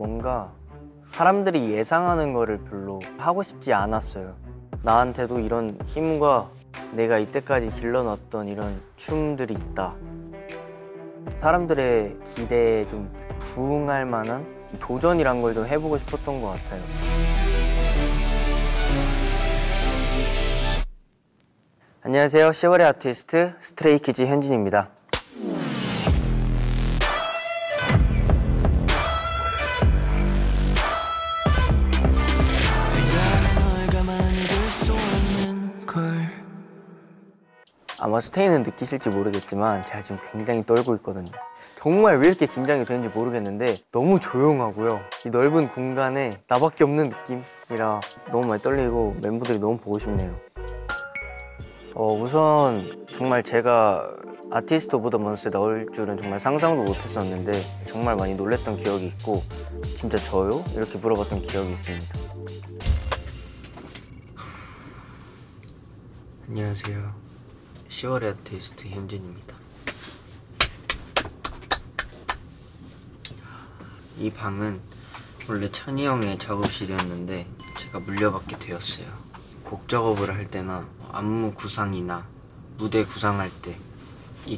뭔가 사람들이 예상하는 거를 별로 하고 싶지 않았어요. 나한테도 이런 힘과 내가 이때까지 길러놨던 이런 춤들이 있다. 사람들의 기대에 좀 부응할 만한 도전이란 걸 좀 해보고 싶었던 것 같아요. 안녕하세요. 10월의 아티스트 스트레이키즈 현진입니다. 아마 스테이는 느끼실지 모르겠지만 제가 지금 굉장히 떨고 있거든요. 정말 왜 이렇게 긴장이 되는지 모르겠는데 너무 조용하고요. 이 넓은 공간에 나밖에 없는 느낌이라 너무 많이 떨리고 멤버들이 너무 보고 싶네요. 우선 정말 제가 아티스트 오브 더 먼스에 나올 줄은 정말 상상도 못했었는데 정말 많이 놀랬던 기억이 있고 진짜 저요? 이렇게 물어봤던 기억이 있습니다. 안녕하세요. 10월의 아티스트 현진입니다. 이 방은 원래 찬이 형의 작업실이었는데 제가 물려받게 되었어요. 곡 작업을 할 때나 안무 구상이나 무대 구상할 때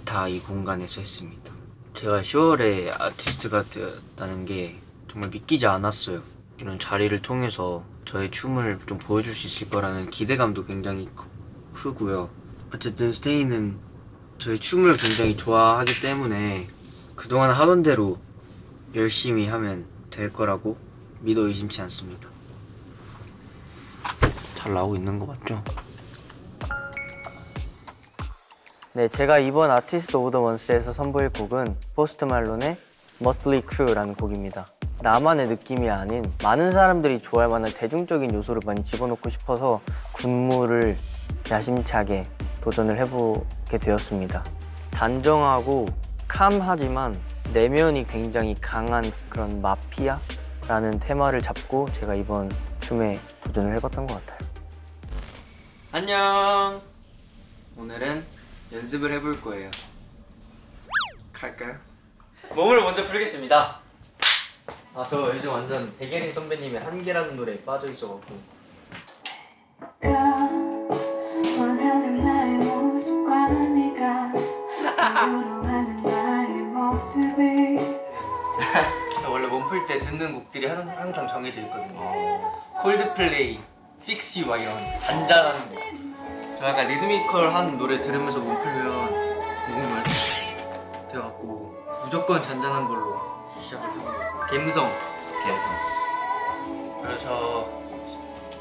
다 이 공간에서 했습니다. 제가 10월의 아티스트가 되었다는 게 정말 믿기지 않았어요. 이런 자리를 통해서 저의 춤을 좀 보여줄 수 있을 거라는 기대감도 굉장히 크고요. 어쨌든 스테이는 저희 춤을 굉장히 좋아하기 때문에 그동안 하던 대로 열심히 하면 될 거라고 믿어 의심치 않습니다. 잘 나오고 있는 거 맞죠? 네, 제가 이번 아티스트 오브 더 먼스에서 선보일 곡은 포스트 말론의 Motley Crue라는 곡입니다. 나만의 느낌이 아닌 많은 사람들이 좋아할 만한 대중적인 요소를 많이 집어넣고 싶어서 군무를 야심차게 도전을 해보게 되었습니다. 단정하고 캄하지만 내면이 굉장히 강한 그런 마피아라는 테마를 잡고 제가 이번 춤에 도전을 해봤던 것 같아요. 안녕! 오늘은 연습을 해볼 거예요. 갈까요? 몸을 먼저 풀겠습니다. 저 요즘 완전 백예린 선배님의 한계라는 노래에 빠져있어갖고 저 원래 몸풀 때 듣는 곡들이 항상 정해져 있거든요. 콜드플레이, 픽시와 이런 잔잔한 곡. 저 약간 리드미컬한 노래 들으면서 몸풀면 몸이 막 돼갖고 무조건 잔잔한 걸로 시작을 하고 갬성. 그래서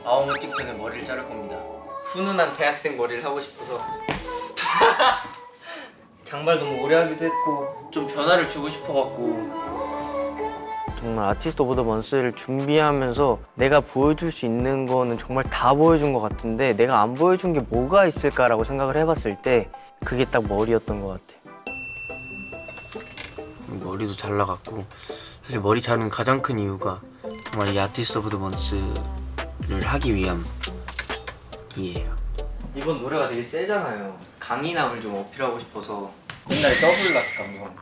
아웅을 찍기 전에 머리를 자를 겁니다. 훈훈한 대학생 머리를 하고 싶어서 장발 너무 오래 하기도 했고 좀 변화를 주고 싶어갖고 정말 아티스트 오브 더 먼스를 준비하면서 내가 보여줄 수 있는 거는 정말 다 보여준 것 같은데 내가 안 보여준 게 뭐가 있을까라고 생각을 해봤을 때 그게 딱 머리였던 것 같아요. 머리도 잘 나갔고 사실 머리 자른 가장 큰 이유가 정말 이 아티스트 오브 더 먼스를 하기 위함이에요. 이번 노래가 되게 세잖아요. 강인함을 좀 어필하고 싶어서 옛날에 더블락 감성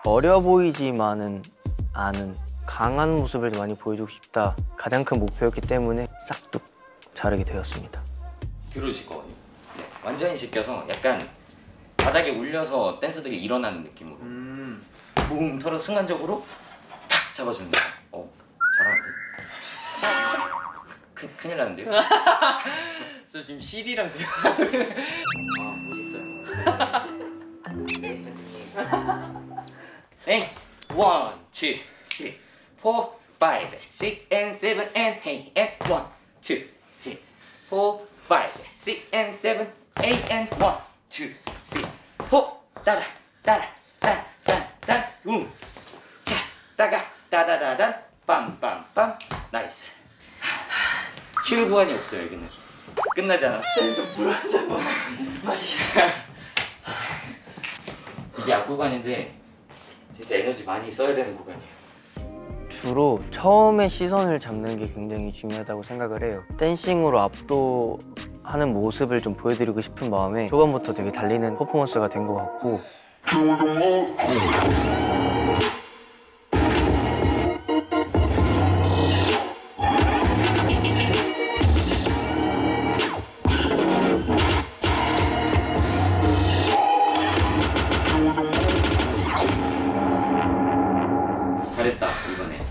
어려 보이지만은 않은 강한 모습을 많이 보여주고 싶다 가장 큰 목표였기 때문에 싹둑 자르게 되었습니다. 들어주실 거거든요. 네, 완전히 제껴서 약간 바닥에 울려서 댄서들이 일어나는 느낌으로 뭉 털어 순간적으로 탁 잡아주는 거. 잘하는데? 큰일 나는데요? 저 지금 실이랑 돼요. 멋있어요. 네, 1, 2, 3, 4, 5, 6 and 7 and 8 and 1, 2, 3, 4, 5, 6 and 7, 8 and 1, 2, 3, 4 따라 따라 따라 따라 자 따가 따다다단 빰빰빰 나이스. 쉴 구간이 없어요 여기는. 끝나지 않았어요. 좀 불안하다. 이게 앞구간인데 진짜 에너지 많이 써야 되는 구간이에요. 주로 처음에 시선을 잡는 게 굉장히 중요하다고 생각을 해요. 댄싱으로 압도하는 모습을 좀 보여드리고 싶은 마음에 초반부터 되게 달리는 퍼포먼스가 된 것 같고 잘했다 이번에.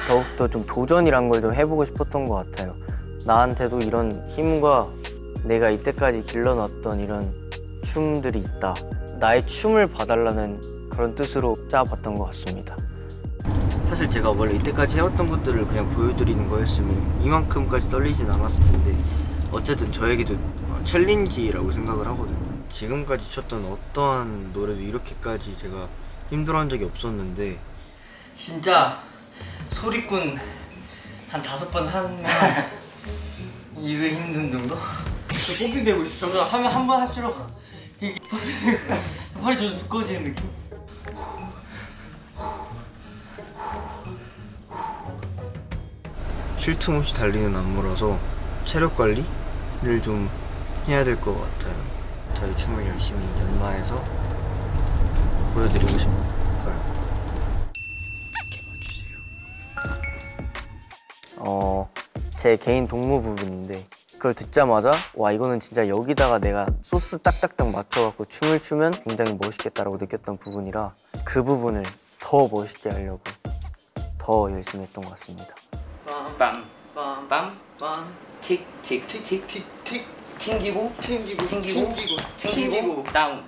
더욱더 좀 도전이란 걸 좀 해보고 싶었던 것 같아요. 나한테도 이런 힘과 내가 이때까지 길러놨던 이런 춤들이 있다. 나의 춤을 봐달라는 그런 뜻으로 짜봤던 것 같습니다. 사실 제가 원래 이때까지 해왔던 것들을 그냥 보여드리는 거였으면 이만큼까지 떨리진 않았을 텐데 어쨌든 저에게도 챌린지라고 생각을 하거든요. 지금까지 췄던 어떠한 노래도 이렇게까지 제가 힘들어한 적이 없었는데 진짜 소리꾼 한 5번 하면 이거 힘든 정도? 저 펌핑 되고 있어. 점점 하면 한 번 할수록 이게 팔이 점점 두꺼워지는 느낌? 쉴 틈 없이 달리는 안무라서 체력 관리를 좀 해야 될 것 같아요. 저희 춤을 열심히 연마해서 보여드리고 싶어요. 제 개인 동무 부분인데 그걸 듣자마자 와 이거는 진짜 여기다가 내가 소스 딱딱딱 맞춰갖고 춤을 추면 굉장히 멋있겠다라고 느꼈던 부분이라 그 부분을 더 멋있게 하려고 더 열심히 했던 것 같습니다. 빰빰빰빰 틱틱틱틱틱 튕기고 다운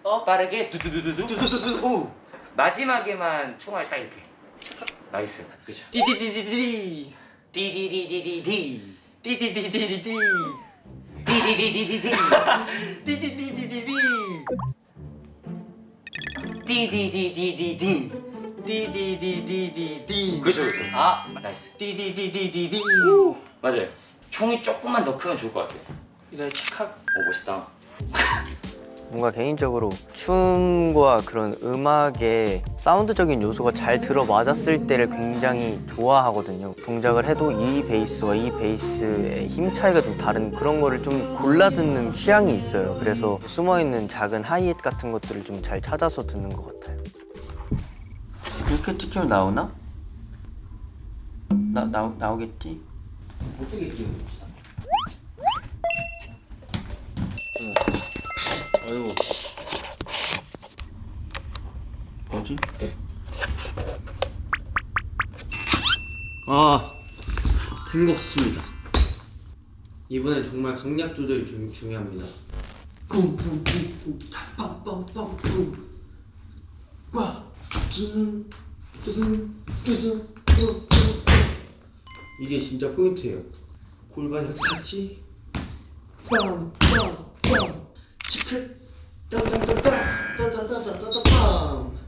업 빠르게 두두두두두 마지막에만 총알 딱 이렇게 나이스. 그죠? 디디디디디 디디디디디디 디디디디디디 디디디디디디 디디디디디디 디디디디디디 디디디디디디 그죠 그죠. 아 나이스. 디디디디디디 맞아요. 총이 조금만 더 크면 좋을 것 같아요. 이래 칙하고 오 멋있다. 뭔가 개인적으로 춤과 그런 음악의 사운드적인 요소가 잘 들어맞았을 때를 굉장히 좋아하거든요. 동작을 해도 이 베이스와 이 베이스의 힘 차이가 좀 다른 그런 거를 좀 골라 듣는 취향이 있어요. 그래서 숨어있는 작은 하이햇 같은 것들을 좀 잘 찾아서 듣는 것 같아요. 이렇게 찍히면 나오나? 나오겠지? 어떻게 찍어봅시다. 아이고 뭐지? 된 것 같습니다. 이번엔 정말 강약 조절이 되게 중요합니다. 뿜뿜뿜뿜 빰빰빰빰 와 뚜둥 이게 진짜 포인트예요. 골반을 같이 빰빰빰 치크 땅땅땅땅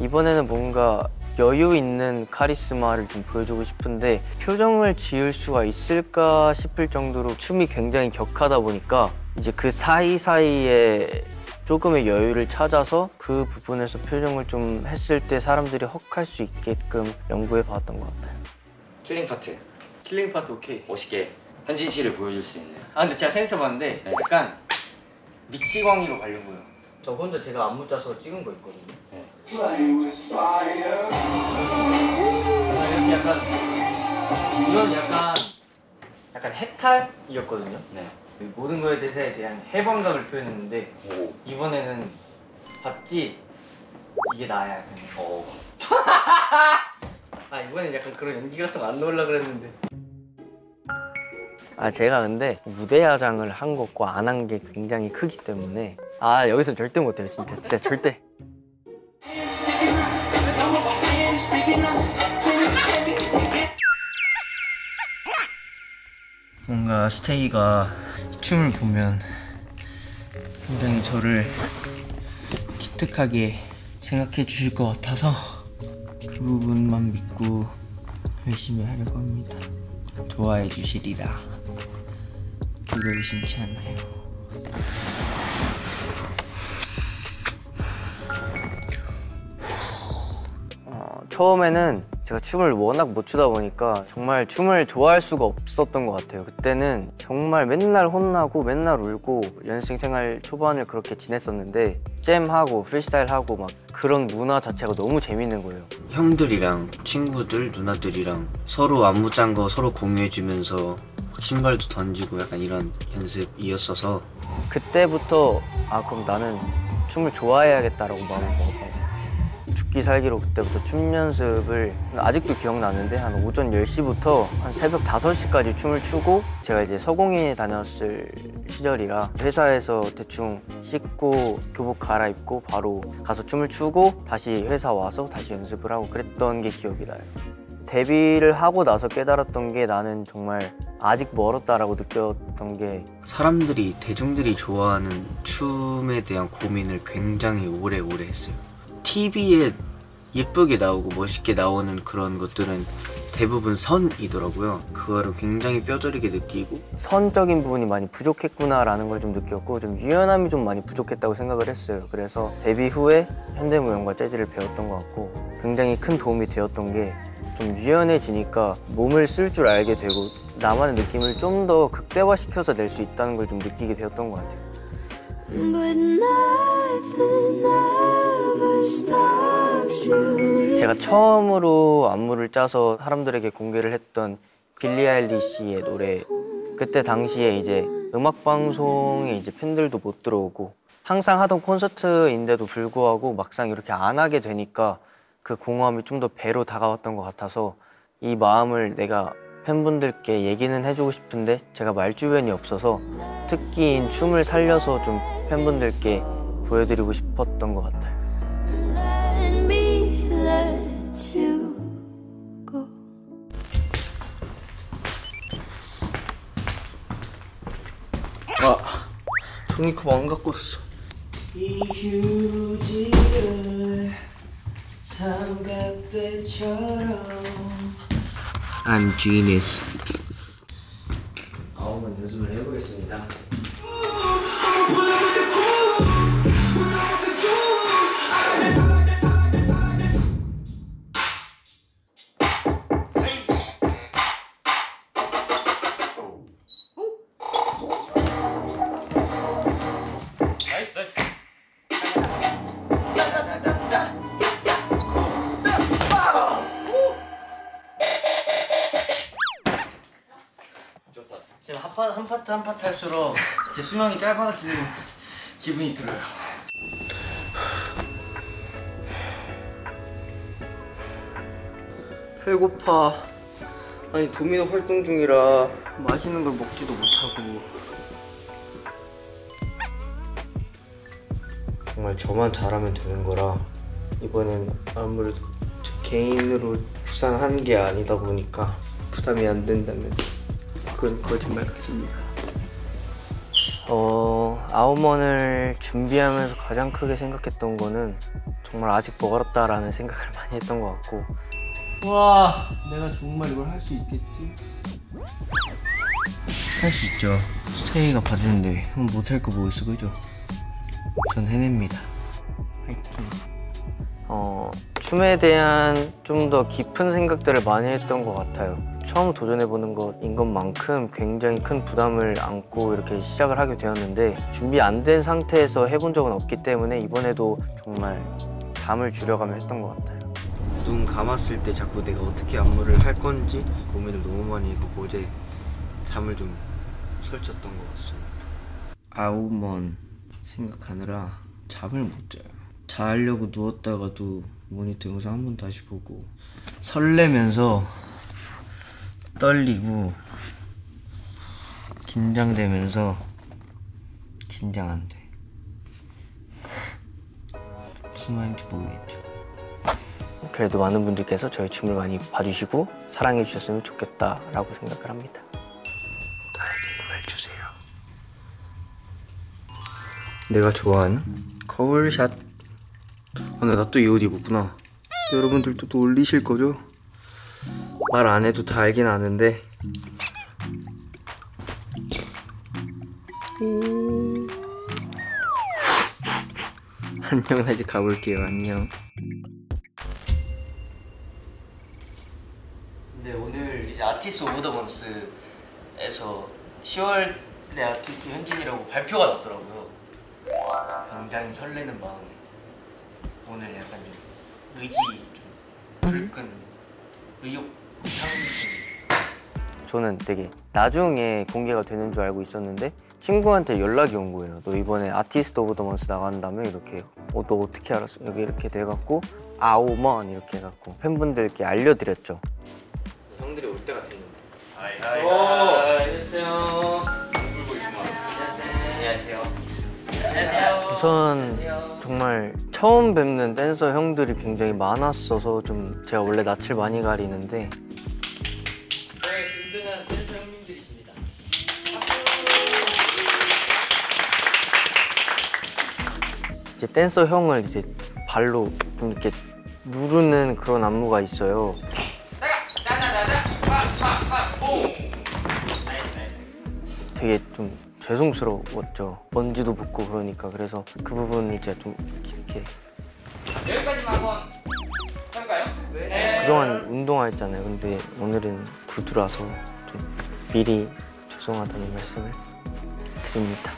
이번에는 뭔가 여유 있는 카리스마를 좀 보여주고 싶은데 표정을 지을 수가 있을까 싶을 정도로 춤이 굉장히 격하다 보니까 이제 그 사이사이에 조금의 여유를 찾아서 그 부분에서 표정을 좀 했을 때 사람들이 헉할 수 있게끔 연구해 봤던 것 같아요. 킬링 파트 킬링 파트 오케이. 멋있게 현진 씨를 보여줄 수 있는. 근데 제가 생각해봤는데 네. 약간 미치광이로 가려고요. 저 혼자 제가 안무 짜서 찍은 거 있거든요. 네. 이렇게 이건 약간 해탈이었거든요. 네. 모든 거에 대한 해방감을 표현했는데 오. 이번에는 봤지? 이게 나야 약간. 이번엔 약간 그런 연기 같은 거 안 넣으려고 그랬는데 제가 근데 무대 화장을 한 것과 안 한 게 굉장히 크기 때문에 여기서 절대 못해요. 진짜 절대. 뭔가 스테이가 춤을 보면 굉장히 저를 기특하게 생각해 주실 것 같아서 그 부분만 믿고 열심히 하려고 합니다. 좋아해 주시리라 그거 의심치 않아요. 처음에는 제가 춤을 워낙 못 추다 보니까 정말 춤을 좋아할 수가 없었던 것 같아요. 그때는 정말 맨날 혼나고 맨날 울고 연습생 생활 초반을 그렇게 지냈었는데 잼하고 프리스타일하고 막 그런 문화 자체가 너무 재밌는 거예요. 형들이랑 친구들, 누나들이랑 서로 안무 짠 거 서로 공유해주면서 신발도 던지고 약간 이런 연습이었어서 그때부터 그럼 나는 춤을 좋아해야겠다라고 마음을 먹었던 거예요. 죽기 살기로 그때부터 춤 연습을 아직도 기억나는데 한 오전 10시부터 한 새벽 5시까지 춤을 추고 제가 이제 서공인에 다녔을 시절이라 회사에서 대충 씻고 교복 갈아입고 바로 가서 춤을 추고 다시 회사 와서 다시 연습을 하고 그랬던 게 기억이 나요. 데뷔를 하고 나서 깨달았던 게 나는 정말 아직 멀었다라고 느꼈던 게 사람들이 대중들이 좋아하는 춤에 대한 고민을 굉장히 오래오래 했어요. TV에 예쁘게 나오고 멋있게 나오는 그런 것들은 대부분 선이더라고요. 그거를 굉장히 뼈저리게 느끼고 선적인 부분이 많이 부족했구나라는 걸 좀 느꼈고 좀 유연함이 좀 많이 부족했다고 생각을 했어요. 그래서 데뷔 후에 현대무용과 재즈를 배웠던 것 같고 굉장히 큰 도움이 되었던 게 좀 유연해지니까 몸을 쓸 줄 알게 되고 나만의 느낌을 좀 더 극대화시켜서 낼 수 있다는 걸 좀 느끼게 되었던 것 같아요. 제가 처음으로 안무를 짜서 사람들에게 공개를 했던 빌리 아일리시의 노래 그때 당시에 이제 음악 방송에 이제 팬들도 못 들어오고 항상 하던 콘서트인데도 불구하고 막상 이렇게 안 하게 되니까 그 공허함이 좀 더 배로 다가왔던 것 같아서 이 마음을 내가 팬분들께 얘기는 해주고 싶은데 제가 말주변이 없어서 특기인 춤을 살려서 좀 팬분들께 보여드리고 싶었던 것 같아요. 종이컵 안 갖고 왔어. 이 휴지를 삼각대처럼 I'm genius. 아홉번 연습을 해보겠습니다. 지금 한 파트 한 파트 할수록 제 수명이 짧아지는 기분이 들어요. 배고파. 아니 도미노 활동 중이라 맛있는 걸 먹지도 못하고 정말 저만 잘하면 되는 거라 이번엔 아무래도 제 개인으로 구상한 게 아니다 보니까 부담이 안 된다면 그건 거짓말 같습니다. 아우먼을 준비하면서 가장 크게 생각했던 거는 정말 아직 멀었다라는 생각을 많이 했던 것 같고 와, 내가 정말 이걸 할 수 있겠지? 할 수 있죠. 스테이가 봐주는데 형 못할 거 뭐 있어, 그죠? 전 해냅니다. 화이팅. 춤에 대한 좀 더 깊은 생각들을 많이 했던 것 같아요. 처음 도전해보는 것인 것만큼 굉장히 큰 부담을 안고 이렇게 시작을 하게 되었는데 준비 안 된 상태에서 해본 적은 없기 때문에 이번에도 정말 잠을 줄여가며 했던 것 같아요. 눈 감았을 때 자꾸 내가 어떻게 안무를 할 건지 고민을 너무 많이 해보고 어제 잠을 좀 설쳤던 것 같습니다. 아우먼 생각하느라 잠을 못 자요. 자려고 누웠다가도 모니터 영상 한 번 다시 보고 설레면서 떨리고 긴장되면서 긴장 안 돼. 무슨 말인지 모르겠죠. 그래도 많은 분들께서 저희 춤을 많이 봐주시고 사랑해 주셨으면 좋겠다라고 생각을 합니다. 나에게 힘을 주세요. 내가 좋아하는 거울샷. 근데 나 또 이 옷 입었구나. 여러분들도 또 올리실 거죠? 말 안 해도 다 알긴 아는데 안녕. 나 이제 가볼게요. 안녕. 네, 오늘 이제 아티스트 오브 더 먼스에서 10월의 아티스트 현진이라고 발표가 났더라고요. 굉장히 설레는 마음에 오늘 약간 좀 의지 좀 불끈 의욕 상승. 저는 되게 나중에 공개가 되는 줄 알고 있었는데 친구한테 연락이 온 거예요. 너 이번에 아티스트 오브 더 먼스 나간다며? 이렇게. 너 어떻게 알았어? 여기 이렇게 돼갖고 아오먼 이렇게 해갖고 팬분들께 알려드렸죠. 형들이 올 때가 됐는데. 안녕하세요. 안녕하세요. 우선 정말 처음 뵙는 댄서 형들이 굉장히 많았어서 좀 제가 원래 낯을 많이 가리는데 저의 든든한 댄서 형님들이십니다. 이제 댄서 형을 이제 발로 좀 이렇게 누르는 그런 안무가 있어요. 되게 좀 죄송스러웠죠. 먼지도 붙고 그러니까. 그래서 그 부분을 이제 좀 이렇게 여기까지만 한번 해볼까요? 네. 그동안 운동화했잖아요. 근데 오늘은 구두라서 좀 미리 죄송하다는 말씀을 드립니다.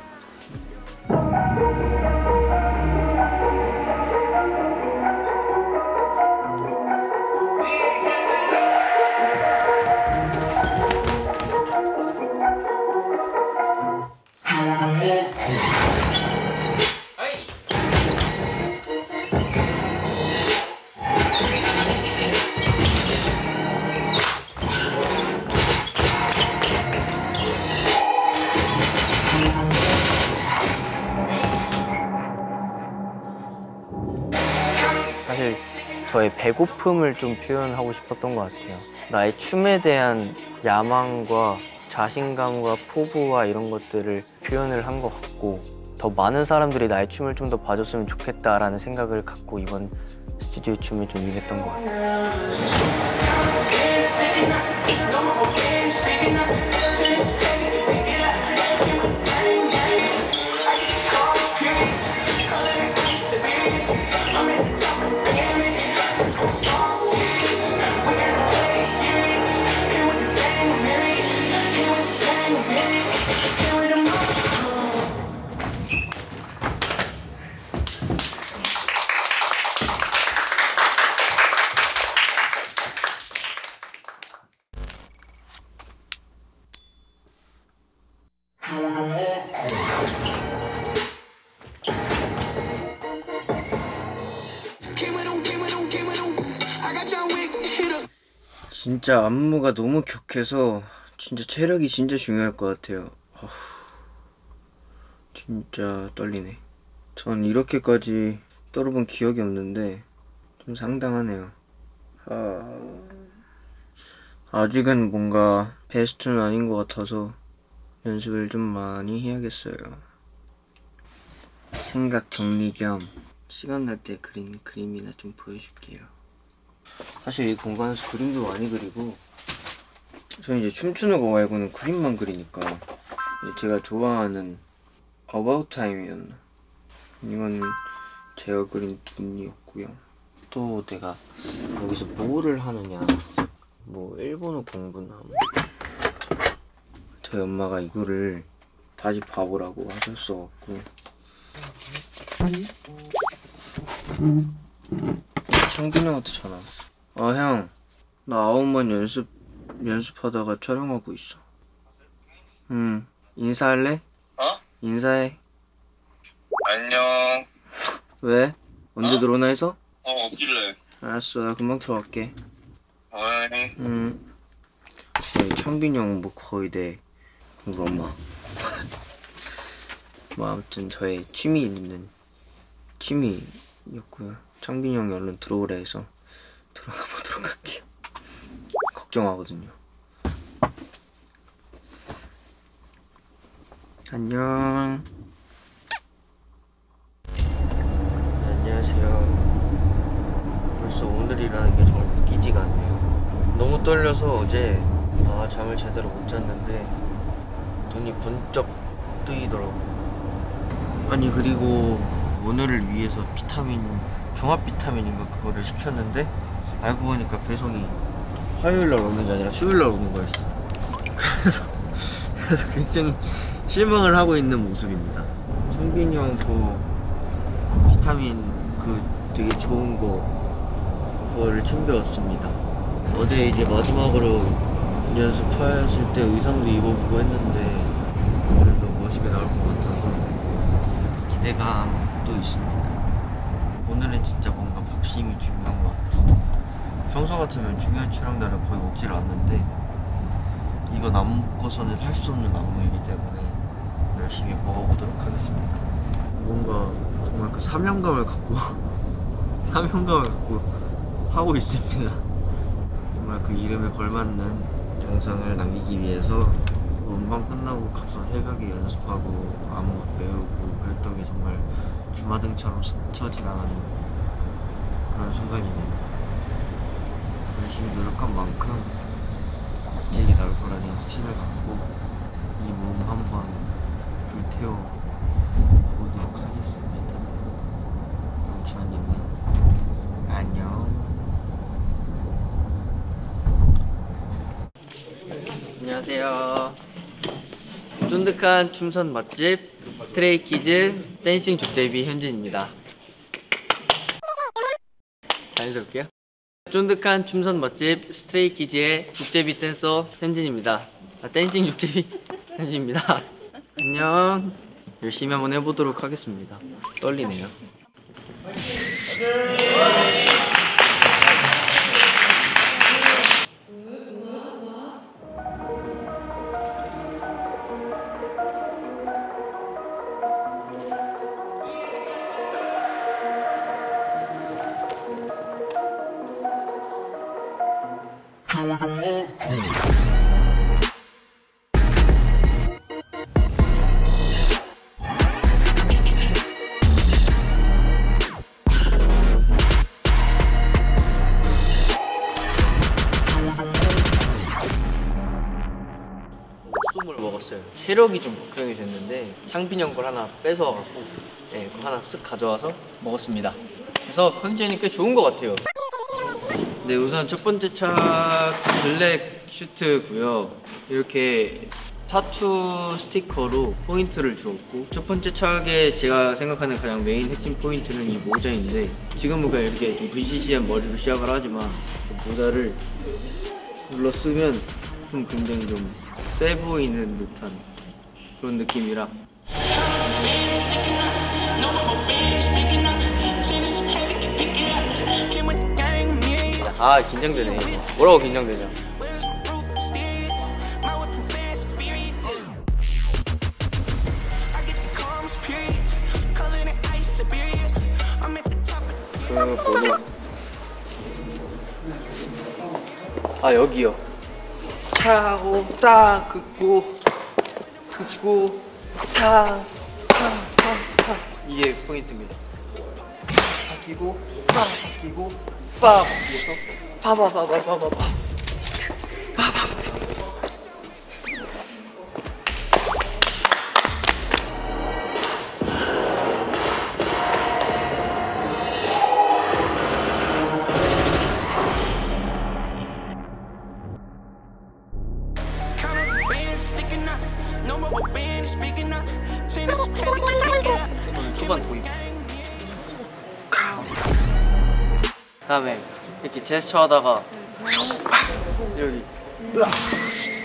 사실 저의 배고픔을 좀 표현하고 싶었던 것 같아요. 나의 춤에 대한 야망과 자신감과 포부와 이런 것들을 표현을 한 것 같고 더 많은 사람들이 나의 춤을 좀 더 봐줬으면 좋겠다라는 생각을 갖고 이번 스튜디오 춤을 좀 임했던 것 같아요. 진짜 안무가 너무 격해서 진짜 체력이 진짜 중요할 것 같아요. 진짜 떨리네. 전 이렇게까지 떨어본 기억이 없는데 좀 상당하네요. 아직은 뭔가 베스트는 아닌 것 같아서 연습을 좀 많이 해야겠어요. 생각 정리 겸 시간 날 때 그린 그림이나 좀 보여줄게요. 사실 이 공간에서 그림도 많이 그리고 저는 이제 춤추는 거 말고는 그림만 그리니까 제가 좋아하는 About Time이었나? 이건 제가 그린 눈이었고요. 또 내가 여기서 뭐를 하느냐, 뭐 일본어 공부나 뭐. 저희 엄마가 이거를 다시 봐보라고 하셨어갖고 창빈 형한테 전화 왔어. 형, 나 아홉만 연습하다가 촬영하고 있어. 인사할래? 인사해. 안녕. 왜? 언제 들어오나 해서? 없길래. 알았어, 나 금방 들어갈게. 어이. 저희 창빈이 형 뭐 거의 내 우리 엄마. 뭐 아무튼 저의 취미였고요. 창빈이 형이 얼른 들어오래 해서 들어가 보도록 할게요. 걱정하거든요. 안녕. 네, 안녕하세요. 벌써 오늘이라는 게 정말 믿기지가 않네요. 너무 떨려서 어제 잠을 제대로 못 잤는데 눈이 번쩍 뜨이더라고요. 아니 그리고 오늘을 위해서 종합 비타민인가 그거를 시켰는데 알고 보니까 배송이 화요일날 오는 게 아니라 수요일날 오는 거였어. 그래서 굉장히 실망을 하고 있는 모습입니다. 창빈이 형 그 비타민 그 되게 좋은 거 그거를 챙겨왔습니다. 어제 이제 마지막으로 연습하였을 때 의상도 입어보고 했는데 그래도 멋지게 나올 것 같아서 기대감도 있습니다. 오늘은 진짜 뭔가 밥심이 중요한 것 같아요. 평소 같으면 중요한 촬영날을 거의 먹지를 않는데 이건 안 먹고서는 할 수 없는 안무이기 때문에 열심히 먹어보도록 하겠습니다. 뭔가 정말 그 사명감을 갖고 하고 있습니다. 정말 그 이름에 걸맞는 영상을 남기기 위해서 음방 끝나고 가서 새벽에 연습하고 안무 배우고 그랬던 게 정말 주마등처럼 스쳐 지나가는 그런 순간이네요. 열심히 노력한 만큼 멋지게 나올 거라는 확신을 갖고 이 몸 한번 불태워 보도록 하겠습니다. 영찬님은 안녕. 안녕하세요. 쫀득한 춤선 맛집 스트레이키즈 댄싱 족데뷔 현진입니다. 자연스럽게요. 쫀득한 춤선 맛집 스트레이키즈의 족데뷔 댄서 현진입니다. 댄싱 족데뷔 현진입니다. 안녕. 열심히 한번 해보도록 하겠습니다. 떨리네요. 옥수물 먹었어요. 체력이 좀 걱정이 됐는데 창빈이 형 걸 하나 뺏어갖고 네, 그거 하나 쓱 가져와서 먹었습니다. 그래서 컨디션이 꽤 좋은 것 같아요. 네, 우선 첫 번째 착 블랙 슈트고요. 이렇게 타투 스티커로 포인트를 주었고, 첫 번째 착에 제가 생각하는 가장 메인 핵심 포인트는 이 모자인데, 지금은 그냥 이렇게 좀 부시시한 머리로 시작을 하지만 모자를 눌러 쓰면 좀 굉장히 좀 세 보이는 듯한 그런 느낌이라 아 긴장되네. 이거 뭐라고 긴장되냐. 그 번호 아 여기요. 차고 딱 긋고 타 이게 포인트입니다. 바뀌고 빠 바뀌고 빠 바뀌어서 파바바바바바바 초반 보이고 그다음에 이렇게 제스처 하다가 여기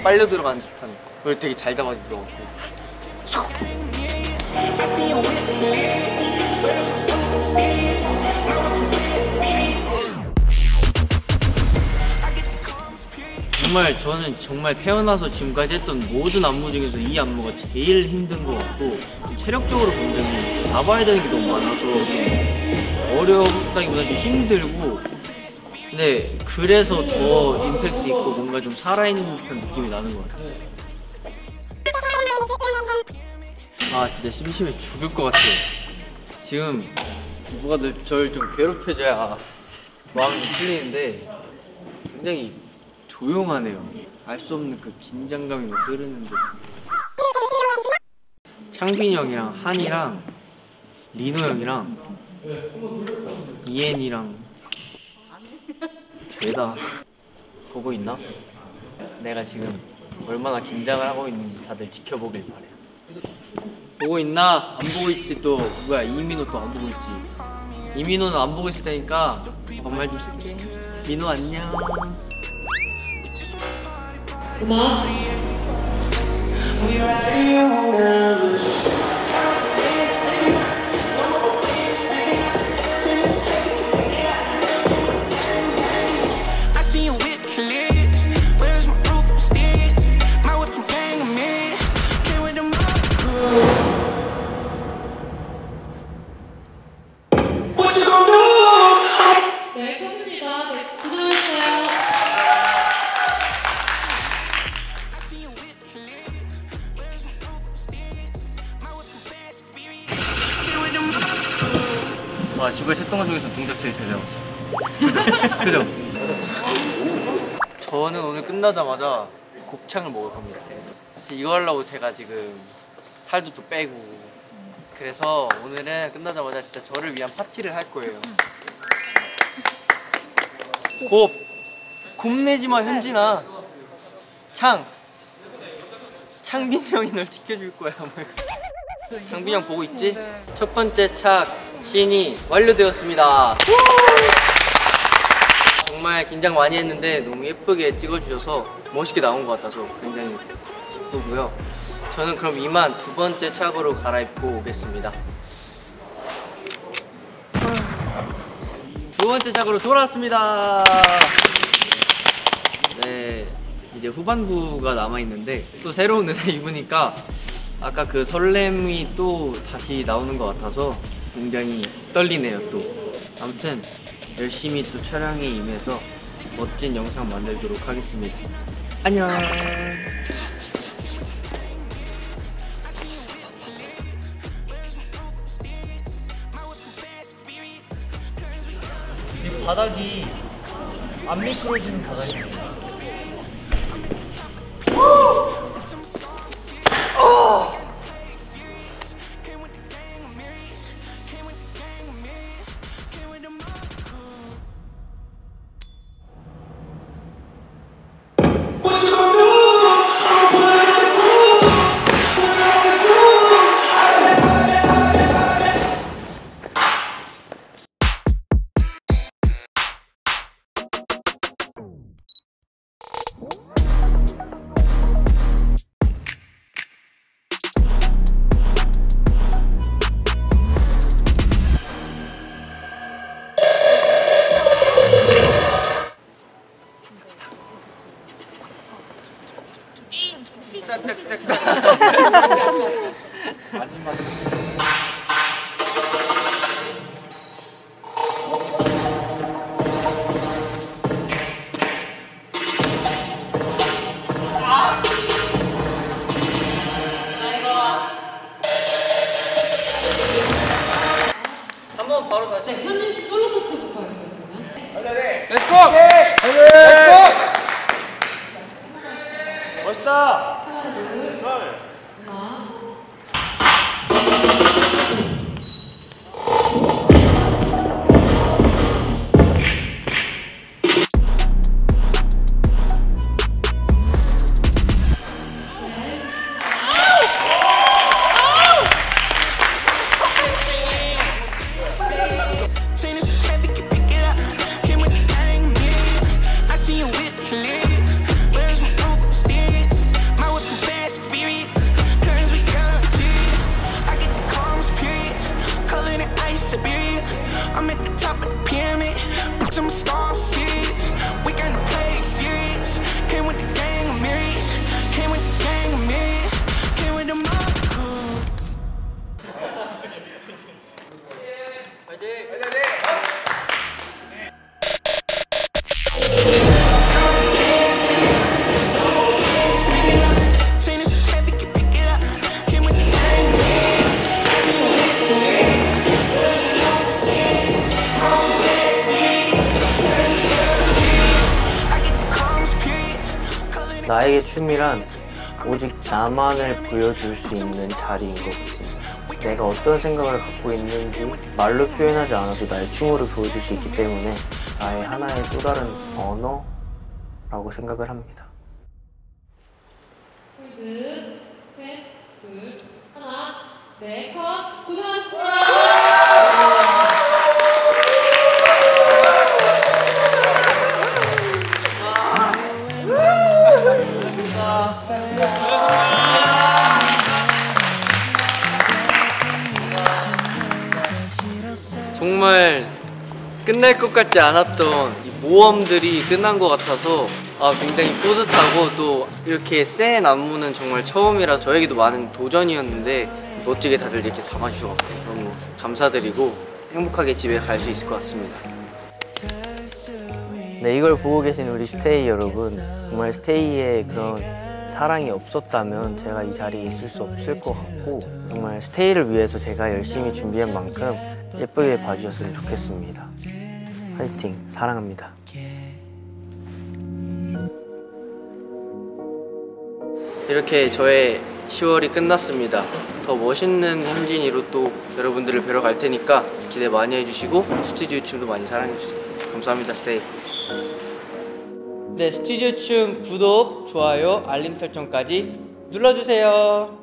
빨려 들어가는 듯한 그걸 되게 잘 잡아주더라고. 정말 저는 정말 태어나서 지금까지 했던 모든 안무 중에서 이 안무가 제일 힘든 것 같고, 체력적으로 굉장히 잡아야 되는 게 너무 많아서 어렵다기보다 좀 힘들고, 근데 그래서 더 임팩트 있고 뭔가 좀 살아있는 듯한 느낌이 나는 것 같아요. 아 진짜 심심해 죽을 것 같아요. 지금 누가 저를 좀 괴롭혀줘야 마음이 좀 풀리는데 굉장히 조용하네요. 알 수 없는 그 긴장감이 막 흐르는 듯. 창빈이 형이랑 한이랑 리노 형이랑 이엔이랑 죄다 보고 있나? 내가 지금 얼마나 긴장을 하고 있는지 다들 지켜보길 바래. 보고 있나? 안 보고 있지. 또 뭐야, 이민호 또 안 보고 있지. 이민호는 안 보고 있을 테니까 반말 좀 쓸게. 민호 안녕. 고마워. 와, 지구의 새동화 중에서 동작 제일 잘 잡았어. 그죠? 저는 오늘 끝나자마자 곱창을 먹을 겁니다. 사실 이거 하려고 제가 지금 살도 또 빼고, 그래서 오늘은 끝나자마자 진짜 저를 위한 파티를 할 거예요. 곱내지마 현진아. 창빈이 형이 널 지켜줄 거야. 창빈이 형 보고 있지? 첫 번째 착 씬이 완료되었습니다. 정말 긴장 많이 했는데 너무 예쁘게 찍어주셔서 멋있게 나온 것 같아서 굉장히 기쁘고요. 저는 그럼 이만 두 번째 착으로 갈아입고 오겠습니다. 두 번째 착으로 돌아왔습니다. 네, 이제 후반부가 남아있는데 또 새로운 의상 입으니까 아까 그 설렘이 또 다시 나오는 것 같아서 굉장히 떨리네요. 또 아무튼 열심히 또 촬영에 임해서 멋진 영상 만들도록 하겠습니다. 안녕. 이 바닥이 안 미끄러지는 바닥입니다. 한번 바로 다시. 네, 현진 씨 솔로 포트부터 할게요, 그러면. 렛츠고! 렛츠고! 멋있다! 하나, 둘, 하나. I'm at the top of the pyramid, bitch, I'm a star, serious. We got to play serious. Came with the gang of myriad, came with the gang of myriad, came with the mob crew. Chain is so heavy, can pick it up. Came with the gang of myriad. 나에게 춤이란 오직 나만을 보여줄 수 있는 자리인 것 같습니다. 내가 어떤 생각을 갖고 있는지 말로 표현하지 않아도 나의 춤으로 보여줄 수 있기 때문에 나의 하나의 또 다른 언어라고 생각을 합니다. 셋, 둘, 하나. 네, 컷. 고생하셨습니다. Say 정말 끝날 것 같지 않았던 이 모험들이 끝난 것 같아서 굉장히 뿌듯하고, 또 이렇게 센 안무는 정말 처음이라 저에게도 많은 도전이었는데 멋지게 다들 이렇게 담아주셔서 너무 감사드리고 행복하게 집에 갈 수 있을 것 같습니다. 네, 이걸 보고 계신 우리 스테이 여러분, 정말 스테이의 그런 사랑이 없었다면 제가 이 자리에 있을 수 없을 것 같고, 정말 스테이를 위해서 제가 열심히 준비한 만큼 예쁘게 봐주셨으면 좋겠습니다. 화이팅! 사랑합니다. 이렇게 저의 10월이 끝났습니다. 더 멋있는 현진이로 또 여러분들을 뵈러 갈 테니까 기대 많이 해주시고 스튜디오 춤도 많이 사랑해주세요. 감사합니다, 스테이. 네, 스튜디오 춤 구독, 좋아요, 알림 설정까지 눌러주세요.